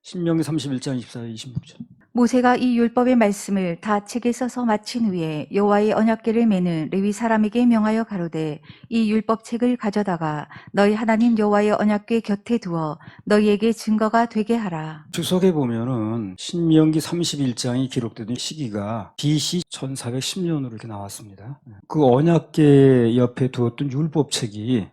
신명기 31장 24절 26절. 모세가 이 율법의 말씀을 다 책에 써서 마친 후에 여호와의 언약궤를 메는 레위 사람에게 명하여 가로되 이 율법책을 가져다가 너희 하나님 여호와의 언약궤 곁에 두어 너희에게 증거가 되게 하라. 주석에 보면은 신명기 31장이 기록되던 시기가 BC 1410년으로 이렇게 나왔습니다. 그 언약궤 옆에 두었던 율법책이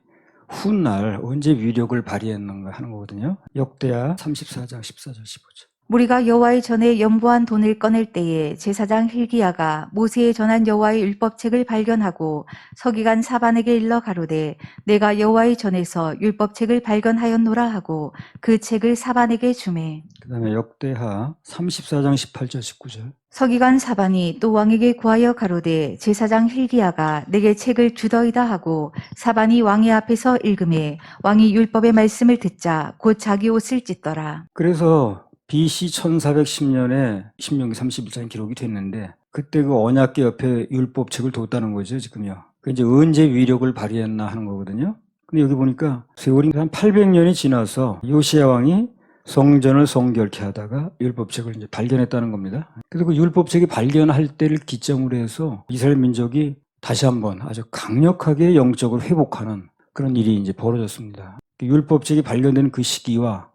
훗날 언제 위력을 발휘했는가 하는 거거든요. 역대하 34장 14절 15절. 무리가 여호와의 전에 연보한 돈을 꺼낼 때에 제사장 hil기야가 모세에 전한 여호와의 율법책을 발견하고 서기관 사반에게 일러 가로되 내가 여호와의 전에서 율법책을 발견하였노라 하고 그 책을 사반에게 주매. 그 다음에 역대하 34장 18절 19절. 서기관 사반이 또 왕에게 구하여 가로되 제사장 hil기야가 내게 책을 주더이다 하고 사반이 왕의 앞에서 읽음에 왕이 율법의 말씀을 듣자 곧 자기 옷을 찢더라. 그래서 BC 1410년에 신명기 31장이 기록이 됐는데 그때 그 언약궤 옆에 율법책을 뒀다는 거죠, 지금요. 그 이제 언제 위력을 발휘했나 하는 거거든요. 근데 여기 보니까 세월이 한 800년이 지나서 요시야 왕이 성전을 성결케 하다가 율법책을 이제 발견했다는 겁니다. 그래서 그 율법책이 발견할 때를 기점으로 해서 이스라엘 민족이 다시 한번 아주 강력하게 영적으로 회복하는 그런 일이 이제 벌어졌습니다. 율법책이 발견된 그 시기와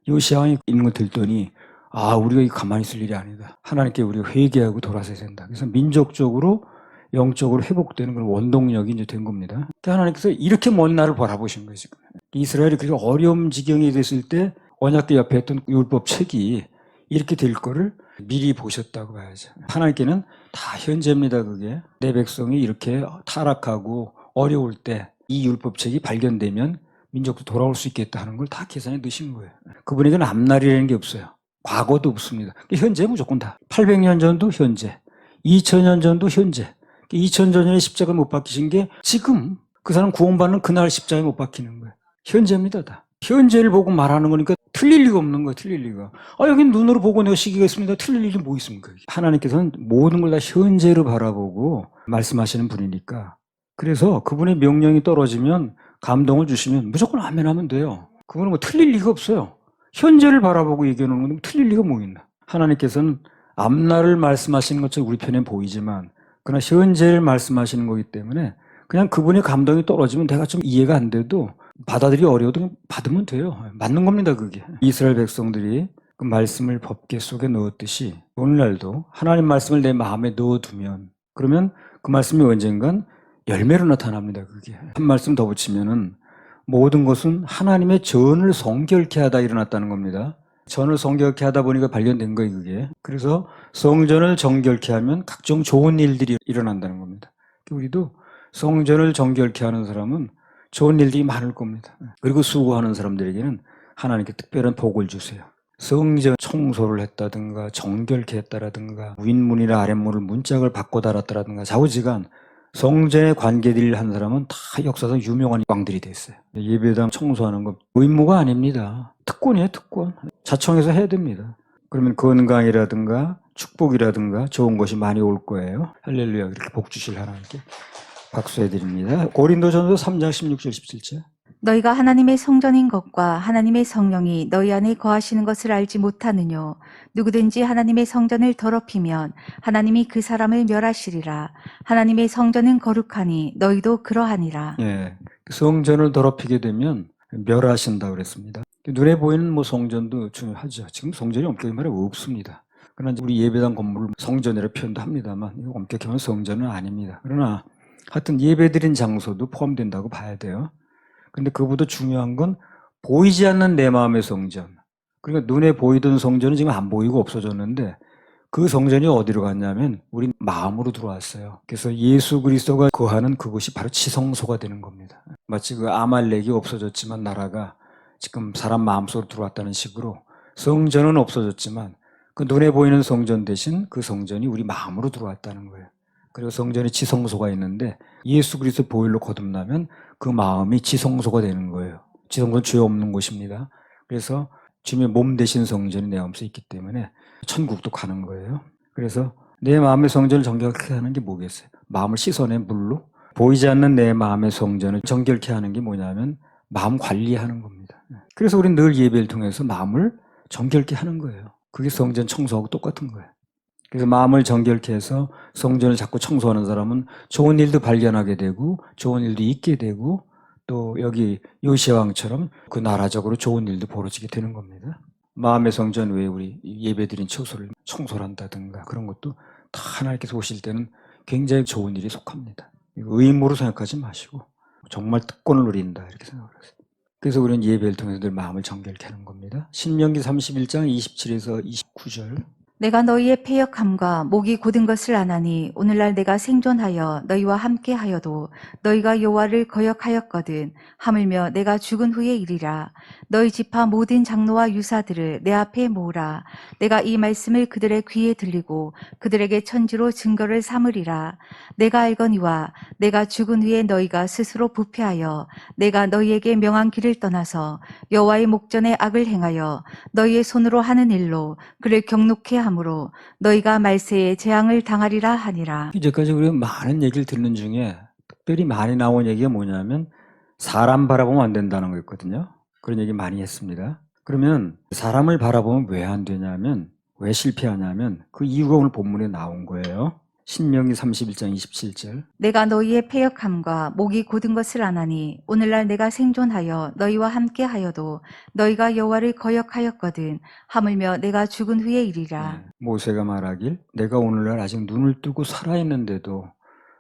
요시야 왕이 있는 걸 들더니 우리가 이거 가만히 있을 일이 아니다. 하나님께 우리가 회개하고 돌아서야 된다. 그래서 민족적으로 영적으로 회복되는 그런 원동력이 이제 된 겁니다. 그러니까 하나님께서 이렇게 먼 날을 바라보신 거예요, 지금. 이스라엘이 그렇게 어려움 지경이 됐을 때 언약궤 옆에 했던 율법책이 이렇게 될 거를 미리 보셨다고 봐야죠. 하나님께는 다 현재입니다, 그게. 내 백성이 이렇게 타락하고 어려울 때 이 율법책이 발견되면 민족도 돌아올 수 있겠다 하는 걸 다 계산해 넣으신 거예요. 그분에게는 앞날이라는 게 없어요. 과거도 없습니다. 현재 무조건 다. 800년 전도 현재, 2000년 전도 현재. 2000년 전에 십자가 못 박히신 게 지금 그 사람 구원받는 그날 십자가에 못 박히는 거예요. 현재입니다, 다. 현재를 보고 말하는 거니까 틀릴 리가 없는 거예요, 틀릴 리가. 여긴 눈으로 보고 내가 시기가 있습니다. 틀릴 일이 뭐 있습니까? 하나님께서는 모든 걸 다 현재로 바라보고 말씀하시는 분이니까. 그래서 그분의 명령이 떨어지면 감동을 주시면 무조건 아멘 하면 돼요. 그거는 뭐 틀릴 리가 없어요. 현재를 바라보고 얘기하는 건 틀릴 리가 뭐 있나. 하나님께서는 앞날을 말씀하시는 것처럼 우리 편에 보이지만 그러나 현재를 말씀하시는 거기 때문에 그냥 그분의 감동이 떨어지면 내가 좀 이해가 안 돼도 받아들이기 어려워도 받으면 돼요. 맞는 겁니다, 그게. 이스라엘 백성들이 그 말씀을 법궤 속에 넣었듯이 오늘날도 하나님 말씀을 내 마음에 넣어두면 그러면 그 말씀이 언젠간 열매로 나타납니다, 그게. 한 말씀 더 붙이면은 모든 것은 하나님의 전을 성결케 하다 일어났다는 겁니다. 전을 성결케 하다 보니까 발견된 거예요, 그게. 그래서 성전을 정결케 하면 각종 좋은 일들이 일어난다는 겁니다. 우리도 성전을 정결케 하는 사람은 좋은 일들이 많을 겁니다. 그리고 수고하는 사람들에게는 하나님께 특별한 복을 주세요. 성전 청소를 했다든가 정결케 했다라든가 윗문이나 아랫문을 문짝을 바꿔 달았다라든가 좌우지간 성전에 관계들 한 사람은 다 역사상 유명한 왕들이 됐어요. 예배당 청소하는 건 의무가 아닙니다. 특권이에요, 특권. 자청해서 해야 됩니다. 그러면 건강이라든가 축복이라든가 좋은 것이 많이 올 거예요. 할렐루야. 그렇게 복 주실 하나님께 박수해 드립니다. 고린도전서 3장 16절 17절. 너희가 하나님의 성전인 것과 하나님의 성령이 너희 안에 거하시는 것을 알지 못하느뇨. 누구든지 하나님의 성전을 더럽히면 하나님이 그 사람을 멸하시리라. 하나님의 성전은 거룩하니 너희도 그러하니라. 예, 성전을 더럽히게 되면 멸하신다고 그랬습니다. 눈에 보이는 뭐 성전도 중요하죠. 지금 성전이 엄격히 말해 없습니다. 그러나 우리 예배당 건물을 성전이라 표현도 합니다만 엄격히 말하면 성전은 아닙니다. 그러나 하여튼 예배드린 장소도 포함된다고 봐야 돼요. 근데 그보다 중요한 건 보이지 않는 내 마음의 성전. 그러니까 눈에 보이던 성전은 지금 안 보이고 없어졌는데 그 성전이 어디로 갔냐면 우리 마음으로 들어왔어요. 그래서 예수 그리스도가 거하는 그곳이 바로 지성소가 되는 겁니다. 마치 그 아말렉이 없어졌지만 나라가 지금 사람 마음속으로 들어왔다는 식으로 성전은 없어졌지만 그 눈에 보이는 성전 대신 그 성전이 우리 마음으로 들어왔다는 거예요. 그리고 성전에 지성소가 있는데 예수 그리스도 보혈로 거듭나면 그 마음이 지성소가 되는 거예요. 지성소는 죄 없는 곳입니다. 그래서 주님의 몸 대신 성전이 내 마음속에 있기 때문에 천국도 가는 거예요. 그래서 내 마음의 성전을 정결케 하는 게 뭐겠어요? 마음을 씻어낸 물로 보이지 않는 내 마음의 성전을 정결케 하는 게 뭐냐면 마음 관리하는 겁니다. 그래서 우리는 늘 예배를 통해서 마음을 정결케 하는 거예요. 그게 성전 청소하고 똑같은 거예요. 그래서 마음을 정결케 해서 성전을 자꾸 청소하는 사람은 좋은 일도 발견하게 되고 좋은 일도 있게 되고 또 여기 요시야 왕처럼 그 나라적으로 좋은 일도 벌어지게 되는 겁니다. 마음의 성전 외에 우리 예배드린 처소를 청소를 한다든가 그런 것도 다 하나님께서 오실 때는 굉장히 좋은 일이 속합니다. 이거 의무로 생각하지 마시고 정말 특권을 누린다 이렇게 생각을 하세요. 그래서 우리는 예배를 통해서 늘 마음을 정결케 하는 겁니다. 신명기 31장 27에서 29절. 내가 너희의 패역함과 목이 곧은 것을 아나니 오늘날 내가 생존하여 너희와 함께하여도 너희가 여호와를 거역하였거든. 하물며 내가 죽은 후의 일이라. 너희 지파 모든 장로와 유사들을 내 앞에 모으라. 내가 이 말씀을 그들의 귀에 들리고 그들에게 천지로 증거를 삼으리라. 내가 알거니와 내가 죽은 후에 너희가 스스로 부패하여 내가 너희에게 명한 길을 떠나서 여호와의 목전에 악을 행하여 너희의 손으로 하는 일로 그를 경록해 함으로 너희가 말세에 재앙을 당하리라 하니라. 이제까지 우리가 많은 얘기를 듣는 중에 특별히 많이 나온 얘기가 뭐냐면 사람 바라보면 안 된다는 거였거든요. 그런 얘기 많이 했습니다. 그러면 사람을 바라보면 왜 안 되냐면 왜 실패하냐면 그 이유가 오늘 본문에 나온 거예요. 신명기 31장 27절. 내가 너희의 패역함과 목이 곧은 것을 아나니 오늘날 내가 생존하여 너희와 함께하여도 너희가 여호와를 거역하였거든. 하물며 내가 죽은 후의 일이라. 모세가 말하길 내가 오늘날 아직 눈을 뜨고 살아있는데도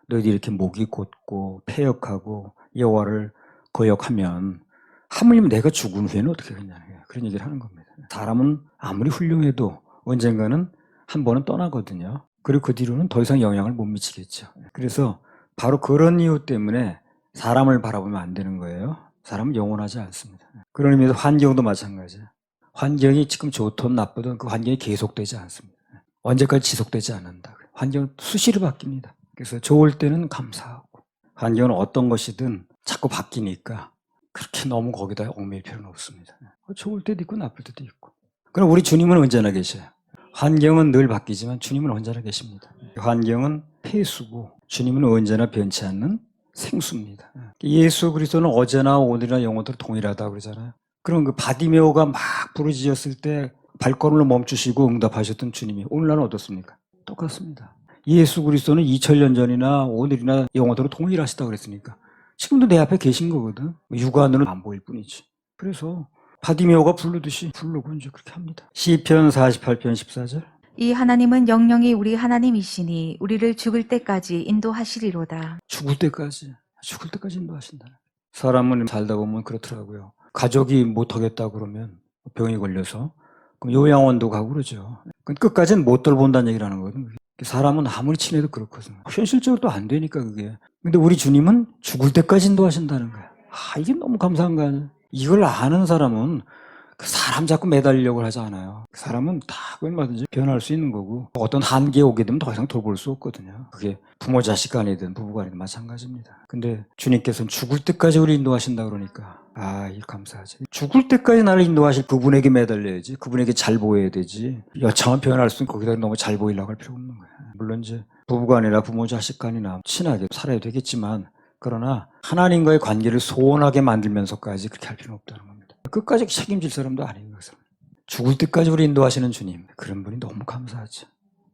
너희들이 이렇게 목이 곧고 패역하고 여호와를 거역하면 하물며 내가 죽은 후에는 어떻게 하겠냐 그런 얘기를 하는 겁니다. 사람은 아무리 훌륭해도 언젠가는 한 번은 떠나거든요. 그리고 그 뒤로는 더 이상 영향을 못 미치겠죠. 그래서 바로 그런 이유 때문에 사람을 바라보면 안 되는 거예요. 사람은 영원하지 않습니다. 그런 의미에서 환경도 마찬가지예요. 환경이 지금 좋든 나쁘든 그 환경이 계속되지 않습니다. 언제까지 지속되지 않는다. 환경은 수시로 바뀝니다. 그래서 좋을 때는 감사하고 환경은 어떤 것이든 자꾸 바뀌니까 그렇게 너무 거기다 얽매일 필요는 없습니다. 좋을 때도 있고 나쁠 때도 있고. 그럼 우리 주님은 언제나 계셔요. 환경은 늘 바뀌지만 주님은 언제나 계십니다. 환경은 폐수고 주님은 언제나 변치 않는 생수입니다. 예수 그리스도는 어제나 오늘이나 영원토록 동일하다고 그러잖아요. 그럼 그 바디메오가 막 부르짖었을 때 발걸음을 멈추시고 응답하셨던 주님이 오늘날은 어떻습니까? 똑같습니다. 예수 그리스도는 2000년 전이나 오늘이나 영원토록 동일하시다고 그랬으니까 지금도 내 앞에 계신 거거든. 육안으로는 안 보일 뿐이지. 그래서 바디메오가 부르듯이 부르고 이제 그렇게 합니다. 시편 48편 14절. 이 하나님은 영영이 우리 하나님이시니 우리를 죽을 때까지 인도하시리로다. 죽을 때까지 인도하신다. 사람은 살다 보면 그렇더라고요. 가족이 못하겠다 그러면 병이 걸려서 그럼 요양원도 가고 그러죠. 끝까지는 못 돌본다는 얘기를 하는 거거든요. 사람은 아무리 친해도 그렇거든요. 현실적으로 또 안 되니까 그게. 근데 우리 주님은 죽을 때까지 인도하신다는 거야. 이게 너무 감사한 거 아니에요? 이걸 아는 사람은 그 사람 자꾸 매달리려고 하지 않아요. 그 사람은 다 얼마든지 변할 수 있는 거고 어떤 한계에 오게 되면 더 이상 돌볼 수 없거든요. 그게 부모 자식 간이든 부부 간이든 마찬가지입니다. 근데 주님께서는 죽을 때까지 우리 인도하신다 그러니까 이 감사하지. 죽을 때까지 나를 인도하실 그분에게 매달려야지. 그분에게 잘 보여야 되지. 여차하면 변할 수 있는 거기다 너무 잘 보이려고 할 필요 없는 거야. 물론 이제 부부간이나 부모 자식 간이나 친하게 살아야 되겠지만 그러나 하나님과의 관계를 소원하게 만들면서까지 그렇게 할 필요는 없다는 겁니다. 끝까지 책임질 사람도 아닌 것을. 죽을 때까지 우리 인도하시는 주님, 그런 분이 너무 감사하죠.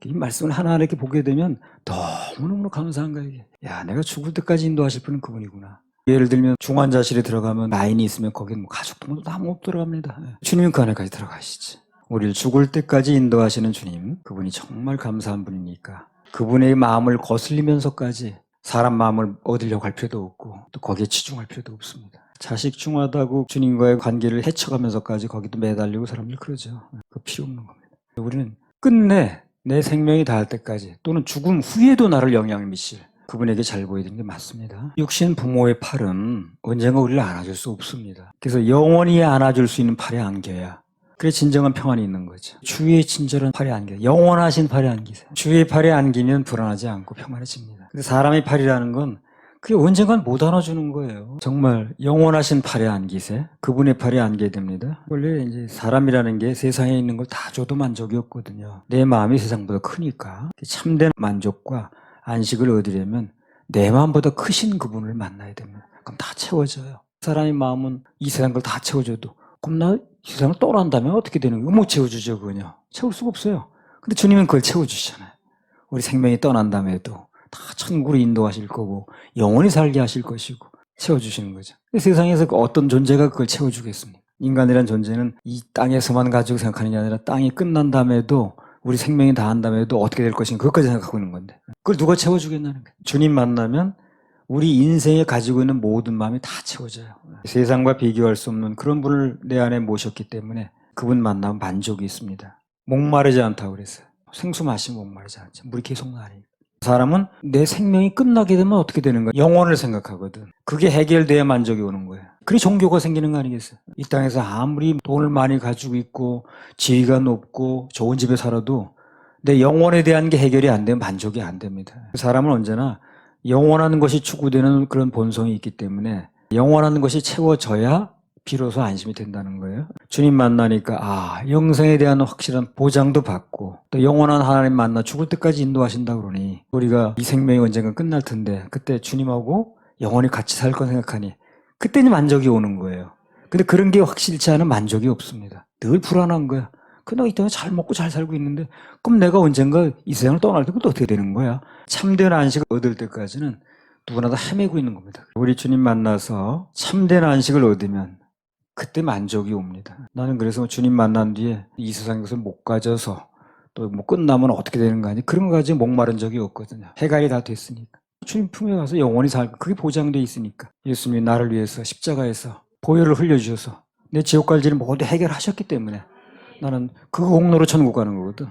이 말씀을 하나하나 이렇게 보게 되면 너무너무 감사한 거예요. 이게. 내가 죽을 때까지 인도하실 분은 그분이구나. 예를 들면 중환자실에 들어가면 라인이 있으면 거기는 가족도 다 못 들어갑니다. 주님은 그 안에까지 들어가시지. 우리를 죽을 때까지 인도하시는 주님, 그분이 정말 감사한 분이니까 그분의 마음을 거슬리면서까지 사람 마음을 얻으려고 할 필요도 없고 또 거기에 치중할 필요도 없습니다. 자식 중하다고 주님과의 관계를 해쳐가면서까지 거기도 매달리고 사람들 그러죠. 그 필요 없는 겁니다. 우리는 끝내 내 생명이 닿을 때까지 또는 죽음 후에도 나를 영향을 미칠 그분에게 잘 보이는 게 맞습니다. 육신 부모의 팔은 언젠가 우리를 안아줄 수 없습니다. 그래서 영원히 안아줄 수 있는 팔에 안겨야 그래 진정한 평안이 있는 거죠. 주의 친절한 팔에 안겨 영원하신 팔에 안기세요. 주의 팔에 안기면 불안하지 않고 평안해집니다. 근데 사람의 팔이라는 건 그게 언젠간 못 안아주는 거예요. 정말 영원하신 팔에 안기세. 그분의 팔에 안게 됩니다. 원래 이제 사람이라는 게 세상에 있는 걸 다 줘도 만족이 없거든요. 내 마음이 세상보다 크니까 참된 만족과 안식을 얻으려면 내 마음보다 크신 그분을 만나야 됩니다. 그럼 다 채워져요. 사람의 마음은 이 세상 걸 다 채워줘도 그럼 나 세상을 떠난다면 어떻게 되는 거예요? 못 채워주죠, 그건요. 채울 수가 없어요. 근데 주님은 그걸 채워주시잖아요. 우리 생명이 떠난 다음에도 다 천국으로 인도하실 거고 영원히 살게 하실 것이고 채워주시는 거죠. 세상에서 어떤 존재가 그걸 채워주겠습니까? 인간이란 존재는 이 땅에서만 가지고 생각하는 게 아니라 땅이 끝난 다음에도 우리 생명이 다한 다음에도 어떻게 될 것인가 그것까지 생각하고 있는 건데 그걸 누가 채워주겠냐는 거예요. 주님 만나면 우리 인생에 가지고 있는 모든 마음이 다 채워져요. 세상과 비교할 수 없는 그런 분을 내 안에 모셨기 때문에 그분 만나면 만족이 있습니다. 목마르지 않다고 그랬어요. 생수 마시면 목마르지 않죠. 물이 계속 나니까. 사람은 내 생명이 끝나게 되면 어떻게 되는 거야? 영혼을 생각하거든. 그게 해결돼야 만족이 오는 거예요. 그게 종교가 생기는 거 아니겠어요? 이 땅에서 아무리 돈을 많이 가지고 있고 지위가 높고 좋은 집에 살아도 내 영혼에 대한 게 해결이 안 되면 만족이 안 됩니다. 사람은 언제나 영원한 것이 추구되는 그런 본성이 있기 때문에 영원한 것이 채워져야 비로소 안심이 된다는 거예요. 주님 만나니까 영생에 대한 확실한 보장도 받고 또 영원한 하나님 만나 죽을 때까지 인도하신다 그러니 우리가 이 생명이 언젠가 끝날 텐데 그때 주님하고 영원히 같이 살 거 생각하니 그때는 만족이 오는 거예요. 근데 그런 게 확실치 않은 만족이 없습니다. 늘 불안한 거야. 내가 이 땅에 잘 먹고 잘 살고 있는데 그럼 내가 언젠가 이 세상을 떠날 때 그것도 어떻게 되는 거야? 참된 안식을 얻을 때까지는 누구나 다 헤매고 있는 겁니다. 우리 주님 만나서 참된 안식을 얻으면 그때 만족이 옵니다. 나는 그래서 주님 만난 뒤에 이 세상 것을 못 가져서 또 뭐 끝나면 어떻게 되는 거 아니 그런 거 가지고 목마른 적이 없거든요. 해갈이 다 됐으니까. 주님 품에 가서 영원히 살고 그게 보장돼 있으니까. 예수님이 나를 위해서 십자가에서 보혈을 흘려주셔서 내 지옥 갈 일을 모두 해결하셨기 때문에 나는 그 공로로 천국 가는 거거든.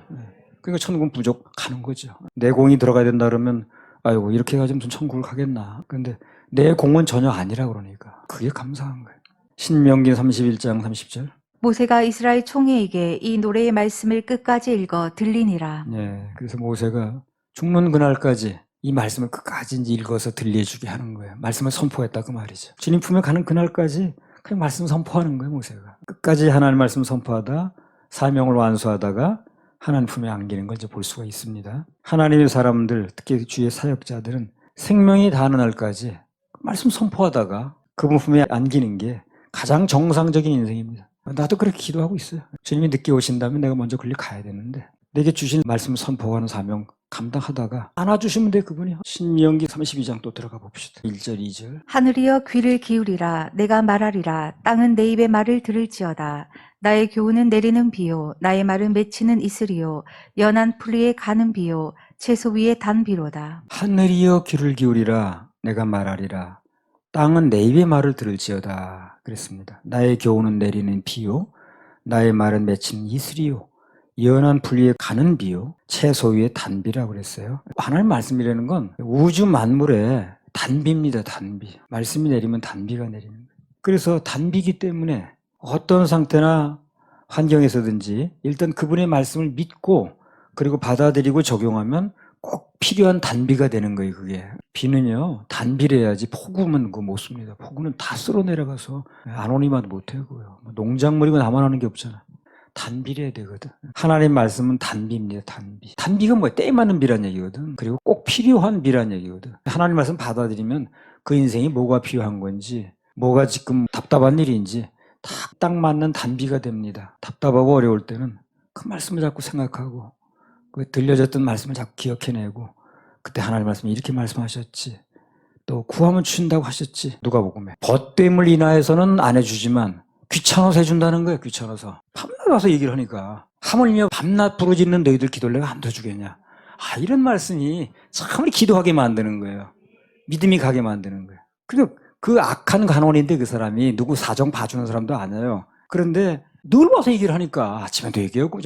그러니까 천국은 부족 가는 거죠. 내 공이 들어가야 된다 그러면 아이고 이렇게 해가지고 무슨 천국을 가겠나. 근데 내 공은 전혀 아니라 그러니까 그게 감사한 거예요. 신명기 31장 30절. 모세가 이스라엘 총회에게 이 노래의 말씀을 끝까지 읽어 들리니라. 그래서 모세가 죽는 그날까지 이 말씀을 끝까지 이제 읽어서 들려주게 하는 거예요. 말씀을 선포했다 그 말이죠. 주님 품에 가는 그날까지 그냥 말씀 선포하는 거예요, 모세가. 끝까지 하나님 말씀 선포하다 사명을 완수하다가 하나님 품에 안기는 걸 이제 볼 수가 있습니다. 하나님의 사람들, 특히 주의 사역자들은 생명이 다하는 날까지 말씀 선포하다가 그분 품에 안기는 게 가장 정상적인 인생입니다. 나도 그렇게 기도하고 있어요. 주님이 늦게 오신다면 내가 먼저 걸리 가야 되는데 내게 주신 말씀 선포하는 사명 감당하다가 안아주시면 돼 그분이. 신명기 32장 또 들어가 봅시다. 1절 2절. 하늘이여 귀를 기울이라. 내가 말하리라. 땅은 내 입의 말을 들을지어다. 나의 교훈은 내리는 비요. 나의 말은 맺히는 이슬이요. 연한 풀 위에 가는 비요. 채소 위에 단 비로다. 하늘이여 귀를 기울이라. 내가 말하리라. 땅은 내 입의 말을 들을지어다. 그랬습니다. 나의 교훈은 내리는 비요. 나의 말은 맺히는 이슬이요. 연한 풀 위에 가는 비요. 채소 위에 단비라고 그랬어요. 하나님 말씀이라는 건 우주 만물의 단비입니다. 단비. 말씀이 내리면 단비가 내리는 거예요. 그래서 단비이기 때문에 어떤 상태나 환경에서든지 일단 그분의 말씀을 믿고 그리고 받아들이고 적용하면 꼭 필요한 단비가 되는 거예요. 그게 비는요 단비래야지 폭우면 그거 못 씁니다. 폭우는 다 쓸어 내려가서 아노니마도 못해요. 그거요. 농작물이고 나만 하는 게 없잖아. 단비래야 되거든. 하나님 말씀은 단비입니다. 단비. 단비가 뭐야? 때 맞는 비란 얘기거든. 그리고 꼭 필요한 비란 얘기거든. 하나님 말씀 받아들이면 그 인생이 뭐가 필요한 건지 뭐가 지금 답답한 일인지 딱 맞는 단비가 됩니다. 답답하고 어려울 때는 그 말씀을 자꾸 생각하고 그 들려졌던 말씀을 자꾸 기억해내고 그때 하나님 말씀이 이렇게 말씀하셨지. 또 구하면 주신다고 하셨지. 누가복음에. 벗됨을 인하여서는 안 해주지만 귀찮아서 해준다는 거야. 귀찮아서. 밤낮 와서 얘기를 하니까 하물며 밤낮 부르짖는 너희들 기도를 내가 안 도와주겠냐. 이런 말씀이 참 기도하게 만드는 거예요. 믿음이 가게 만드는 거예요. 그리고 그 악한 간원인데 그 사람이 누구 사정 봐주는 사람도 아니에요. 그런데 늘 와서 얘기를 하니까 아침에도 얘기하고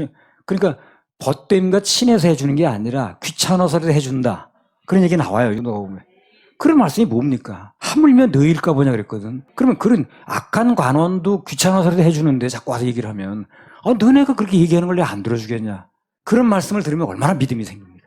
그러니까 벗됨과 친해서 해주는 게 아니라 귀찮아서라도 해준다. 그런 얘기 나와요. 누가 보면. 그런 말씀이 뭡니까? 하물며 너희일까 보냐 그랬거든. 그러면 그런 악한 관원도 귀찮아서라도 해주는데 자꾸 와서 얘기를 하면 너네가 그렇게 얘기하는 걸 내가 안 들어주겠냐. 그런 말씀을 들으면 얼마나 믿음이 생깁니까?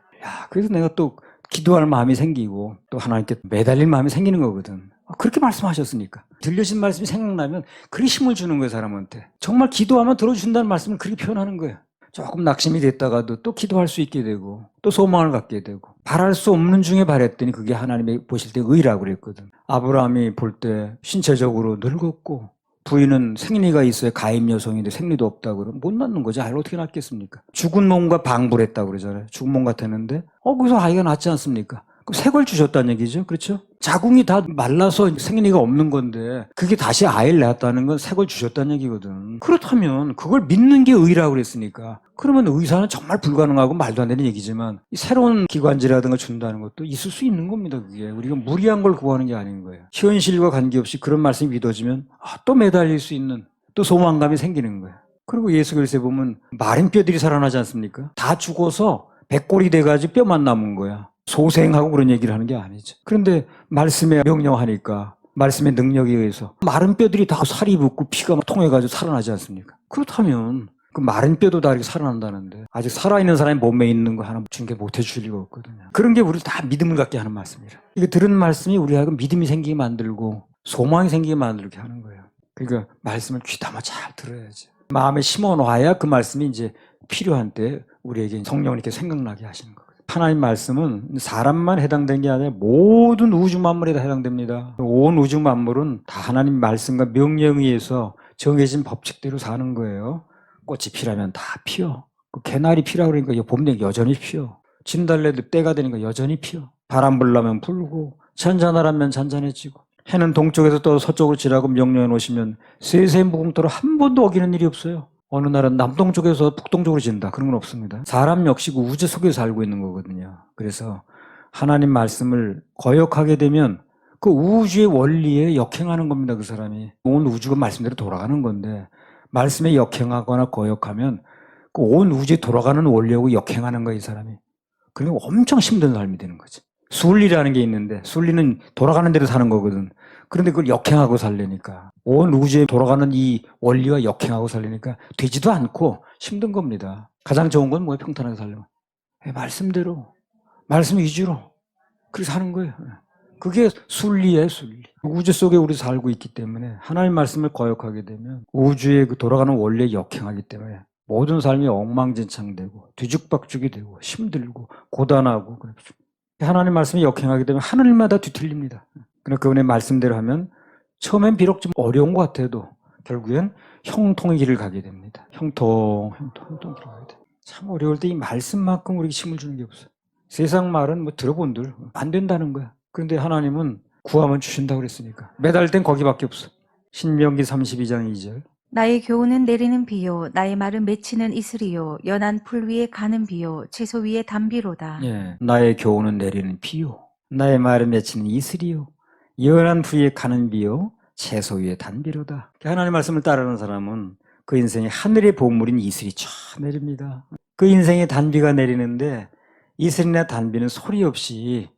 그래서 내가 또 기도할 마음이 생기고 또 하나님께 매달릴 마음이 생기는 거거든. 그렇게 말씀하셨으니까. 들려진 말씀이 생각나면 그렇게 힘을 주는 거예요, 사람한테. 정말 기도하면 들어주신다는 말씀을 그렇게 표현하는 거예요. 조금 낙심이 됐다가도 또 기도할 수 있게 되고 또 소망을 갖게 되고 바랄 수 없는 중에 바랬더니 그게 하나님이 보실 때 의라고 그랬거든. 아브라함이 볼 때 신체적으로 늙었고 부인은 생리가 있어야 가임 여성인데 생리도 없다고 그러면 못 낳는 거죠. 아이를 어떻게 낳겠습니까? 죽은 몸과 방불 했다고 그러잖아요. 죽은 몸 같았는데 거기서 아이가 낳지 않습니까? 그럼 새 걸 주셨다는 얘기죠. 그렇죠? 자궁이 다 말라서 생리가 없는 건데 그게 다시 아이를 낳았다는 건 새 걸 주셨다는 얘기거든. 그렇다면 그걸 믿는 게 의라고 그랬으니까 그러면 의사는 정말 불가능하고 말도 안 되는 얘기지만 이 새로운 기관지라든가 준다는 것도 있을 수 있는 겁니다. 그게 우리가 무리한 걸 구하는 게 아닌 거예요. 현실과 관계없이 그런 말씀이 믿어지면 또 매달릴 수 있는 또 소망감이 생기는 거예요. 그리고 예수 그리스도에 보면 마른 뼈들이 살아나지 않습니까? 다 죽어서 백골이 돼가지고 뼈만 남은 거야. 소생하고 그런 얘기를 하는 게 아니죠. 그런데 말씀에 명령하니까 말씀의 능력에 의해서 마른 뼈들이 다 살이 붙고 피가 막 통해가지고 살아나지 않습니까? 그렇다면 그 마른 뼈도 다 이렇게 살아난다는데 아직 살아있는 사람이 몸에 있는 거 하나 준 게 못해 줄 리가 없거든요. 그런 게 우리 다 믿음을 갖게 하는 말씀이라. 이게 들은 말씀이 우리하고 믿음이 생기게 만들고 소망이 생기게 만들게 하는 거예요. 그러니까 말씀을 귀담아 잘 들어야지. 마음에 심어놔야 그 말씀이 이제 필요한 때 우리에게 성령님께 생각나게 하시는 거예요. 하나님 말씀은 사람만 해당된 게 아니라 모든 우주 만물에 다 해당됩니다. 온 우주 만물은 다 하나님 말씀과 명령에 의해서 정해진 법칙대로 사는 거예요. 꽃이 피라면 다 피어. 개나리 피라고 그러니까 봄에 여전히 피어. 진달래도 때가 되니까 여전히 피어. 바람 불라면 불고 잔잔하라면 잔잔해지고 해는 동쪽에서 또 서쪽으로 지라고 명령해 놓으시면 세세무궁토로 한 번도 어기는 일이 없어요. 어느 날은 남동쪽에서 북동쪽으로 진다. 그런 건 없습니다. 사람 역시 그 우주 속에서 살고 있는 거거든요. 그래서 하나님 말씀을 거역하게 되면 그 우주의 원리에 역행하는 겁니다. 그 사람이. 온 우주가 말씀대로 돌아가는 건데 말씀에 역행하거나 거역하면 그 온 우주에 돌아가는 원리하고 역행하는 거야, 이 사람이. 그러니까 엄청 힘든 삶이 되는 거지. 순리라는 게 있는데 순리는 돌아가는 대로 사는 거거든. 그런데 그걸 역행하고 살려니까 온 우주에 돌아가는 이 원리와 역행하고 살려니까 되지도 않고 힘든 겁니다. 가장 좋은 건 뭐예요? 평탄하게 살려면. 말씀대로 말씀 위주로 그렇게 사는 거예요. 그게 순리예요, 순리. 우주 속에 우리 살고 있기 때문에 하나님 말씀을 거역하게 되면 우주의 그 돌아가는 원리에 역행하기 때문에 모든 삶이 엉망진창되고 뒤죽박죽이 되고 힘들고 고단하고 그렇죠. 하나님 말씀이 역행하게 되면 하늘마다 뒤틀립니다. 그러나 그분의 말씀대로 하면 처음엔 비록 좀 어려운 것 같아도 결국엔 형통의 길을 가게 됩니다. 형통 길을 가게 돼. 참 어려울 때 이 말씀만큼 우리에게 힘을 주는 게 없어요. 세상 말은 뭐 들어본들 안 된다는 거야. 그런데 하나님은 구하면 주신다고 그랬으니까 매달 땐 거기밖에 없어. 신명기 32장 2절. 나의 교훈은 내리는 비요, 나의 말은 맺히는 이슬이요, 연한 풀 위에 가는 비요, 채소 위에 담비로다. 예, 나의 교훈은 내리는 비요, 나의 말은 맺히는 이슬이요, 연한 풀 위에 가는 비요, 채소 위에 담비로다. 하나님의 말씀을 따르는 사람은 그 인생에 하늘의 보물인 이슬이 쫙 내립니다. 그 인생에 단비가 내리는데 이슬이나 단비는 소리 없이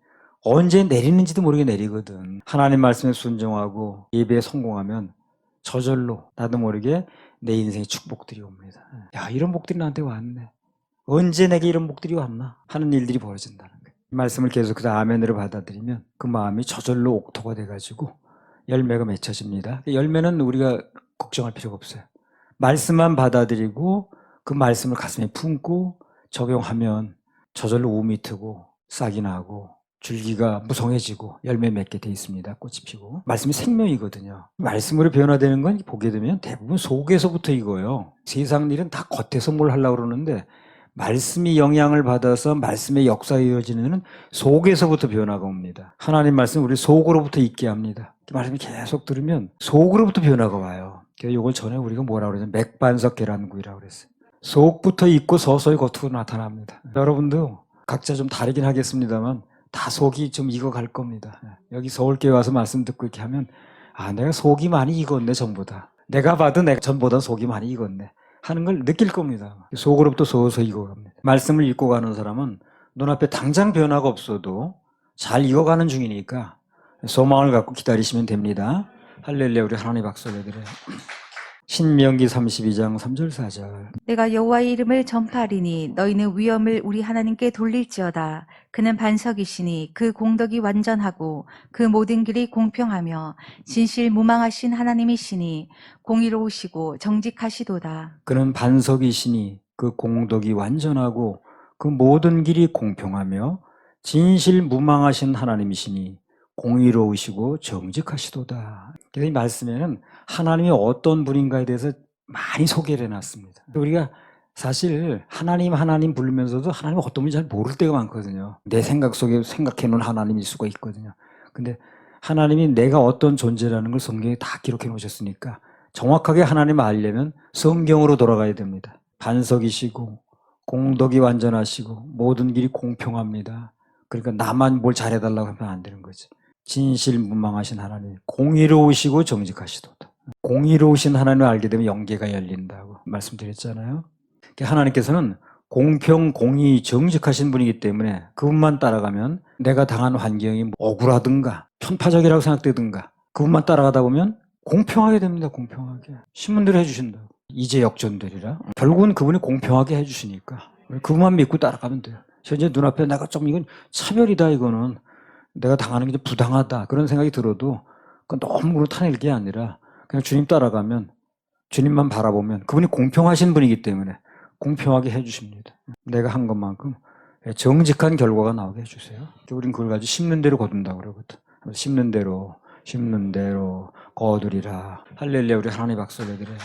언제 내리는지도 모르게 내리거든. 하나님 말씀에 순종하고 예배에 성공하면 저절로 나도 모르게 내 인생에 축복들이 옵니다. 야, 이런 복들이 나한테 왔네. 언제 내게 이런 복들이 왔나 하는 일들이 벌어진다는 거예요. 이 말씀을 계속 그 아멘으로 받아들이면 그 마음이 저절로 옥토가 돼가지고 열매가 맺혀집니다. 열매는 우리가 걱정할 필요가 없어요. 말씀만 받아들이고 그 말씀을 가슴에 품고 적용하면 저절로 우미 트고 싹이 나고 줄기가 무성해지고 열매 맺게 돼 있습니다. 꽃이 피고. 말씀이 생명이거든요. 말씀으로 변화되는 건 보게 되면 대부분 속에서부터 이거예요. 세상 일은 다 겉에서 뭘 하려고 그러는데 말씀이 영향을 받아서 말씀의 역사가 이어지는 속에서부터 변화가 옵니다. 하나님 말씀 우리 속으로부터 있게 합니다. 말씀이 계속 들으면 속으로부터 변화가 와요. 이걸 전에 우리가 뭐라고 그러냐 맥반석 계란구이라고 그랬어요. 속부터 있고 서서히 겉으로 나타납니다. 여러분도 각자 좀 다르긴 하겠습니다만 다 속이 좀 익어갈 겁니다. 여기 서울교회 와서 말씀 듣고 이렇게 하면 내가 속이 많이 익었네 전보다. 내가 봐도 내가 전보다 속이 많이 익었네 하는 걸 느낄 겁니다. 속으로부터 서서히 익어갑니다. 말씀을 읽고 가는 사람은 눈앞에 당장 변화가 없어도 잘 익어가는 중이니까 소망을 갖고 기다리시면 됩니다. 할렐루야. 우리 하나님 박수 올려드려요. 신명기 32장 3절 4절. 내가 여호와의 이름을 전파하리니 너희는 위엄을 우리 하나님께 돌릴지어다. 그는 반석이시니 그 공덕이 완전하고 그 모든 길이 공평하며 진실무망하신 하나님이시니 공의로우시고 정직하시도다. 그는 반석이시니 그 공덕이 완전하고 그 모든 길이 공평하며 진실무망하신 하나님이시니 공의로우시고 정직하시도다. 그래서 이 말씀에는 하나님이 어떤 분인가에 대해서 많이 소개를 해놨습니다. 우리가 사실 하나님 부르면서도 하나님 어떤 분인지 잘 모를 때가 많거든요. 내 생각 속에 생각해놓은 하나님일 수가 있거든요. 근데 하나님이 내가 어떤 존재라는 걸 성경에 다 기록해 놓으셨으니까 정확하게 하나님을 알려면 성경으로 돌아가야 됩니다. 반석이시고 공덕이 완전하시고 모든 길이 공평합니다. 그러니까 나만 뭘 잘해달라고 하면 안 되는 거지. 진실무망하신 하나님, 공의로우시고 정직하시도다. 공의로우신 하나님을 알게 되면 영계가 열린다고 말씀드렸잖아요. 하나님께서는 공평, 공의, 정직하신 분이기 때문에 그분만 따라가면 내가 당한 환경이 억울하든가 편파적이라고 생각되든가 그분만 따라가다 보면 공평하게 됩니다. 공평하게. 신문대로 해주신다고. 이제 역전되리라. 결국은 그분이 공평하게 해주시니까 그분만 믿고 따라가면 돼요. 현재 눈앞에 내가 좀 이건 차별이다 이거는 내가 당하는 게 좀 부당하다 그런 생각이 들어도 그건 너무 타낼 게 아니라 그냥 주님 따라가면 주님만 바라보면 그분이 공평하신 분이기 때문에 공평하게 해주십니다. 내가 한 것만큼 정직한 결과가 나오게 해주세요. 우린 그걸 가지고 심는 대로 거둔다고 그러거든. 심는 대로 거두리라. 할렐루야. 우리 하나님 박수 올려드려요.